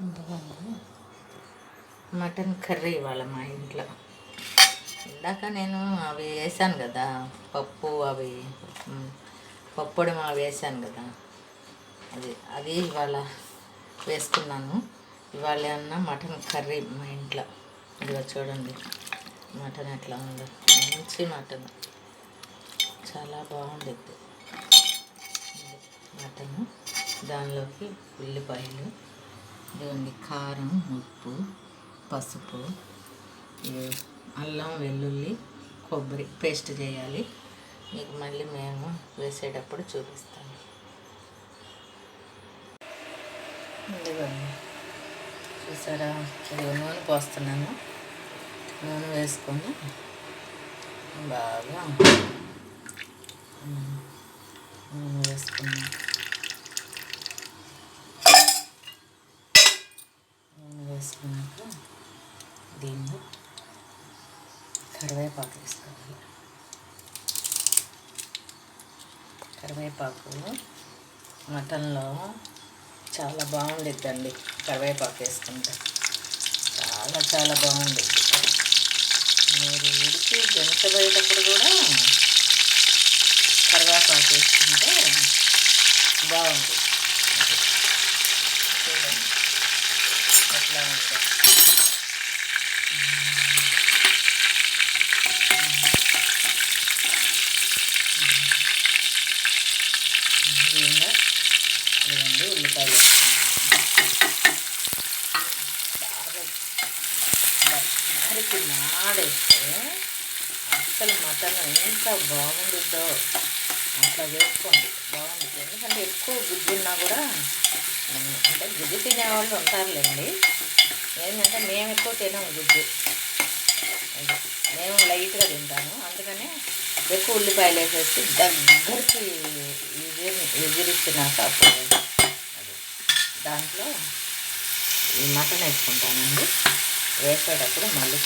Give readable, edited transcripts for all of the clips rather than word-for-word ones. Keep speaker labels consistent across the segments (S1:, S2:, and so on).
S1: ఎందుకంటే mutton curry ఇవాళ మా ఇంట్లో. ఇందాక నేను అవి వేసాను కదా, పప్పు అవి పప్పొడి అవి వేసాను కదా, అది ఇవాళ వేసుకున్నాను. ఇవాళ ఏమన్నా మటన్ కర్రీ మా ఇంట్లో. ఇదిగో చూడండి మటన్ ఎట్లా ఉందో, మంచి మటన్, చాలా బాగుంటుంది మటన్. దానిలోకి ఉల్లిపాయలు, ఇదిగోండి కారం, ఉప్పు, పసుపు, అల్లం వెల్లుల్లి కొబ్బరి పేస్ట్ చేయాలి. మీకు మళ్ళీ మేము వేసేటప్పుడు చూపిస్తాను. ఇదిగోండి చూసారా, ఇది నూనె పోస్తున్నాను. నూనె వేసుకొని బాగా నూనె వేసుకున్నాను. నూనె వేసుకున్నాక దీన్ని కరివేపాకు వేసుకోవాలి. కరివేపాకు మటన్లో చాలా బాగుండిద్దండి. కరివేపాకు వేసుకుంటే చాలా చాలా బాగుండిద్ది. మీరు ఉడికి గంటపోయేటప్పుడు కూడా కరివేపాకు వేసుకుంటే బాగుంటుంది. చూడండి ఎట్లా ఉందో. దీనిలో ఇవ్వండి ఉల్లిపాయలు బాగా నాడేస్తే అసలు మటన్ ఎంత బాగుండిద్దో అట్లా చేసుకోండి, బాగుంటుంది. ఎందుకంటే ఎక్కువ గుజ్జున్నా కూడా, అంటే గుజ్జు తినేవాళ్ళు ఉంటారులేండి. ఏంటంటే మేము ఎక్కువ తినాము గుజ్జు, మేము లైట్గా తింటాము. అందుకని ఎక్కువ ఉల్లిపాయలు వేసేసి దగ్గరికి ఎగిరిచ్చినాక అప్పుడు అది దాంట్లో ఈ మటన్ వేసుకుంటానండి. వేసేటప్పుడు మళ్ళీ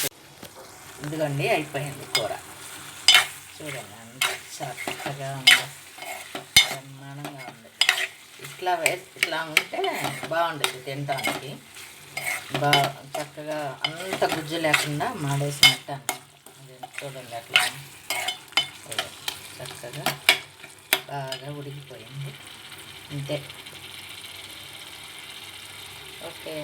S1: ఇదిగోండి అయిపోయింది కూర. చూడండి అంత చక్కగా ఉంది, బ్రహ్మాండంగా ఉంది. ఇట్లా ఉంటే బాగుంటుంది తినడానికి. చక్కగా అంత గుజ్జు లేకుండా మాడేసినట్టు అన్నమాట. చూడండి అట్లా చక్కగా బాగా ఉడికిపోయింది. అంతే. ఓకే.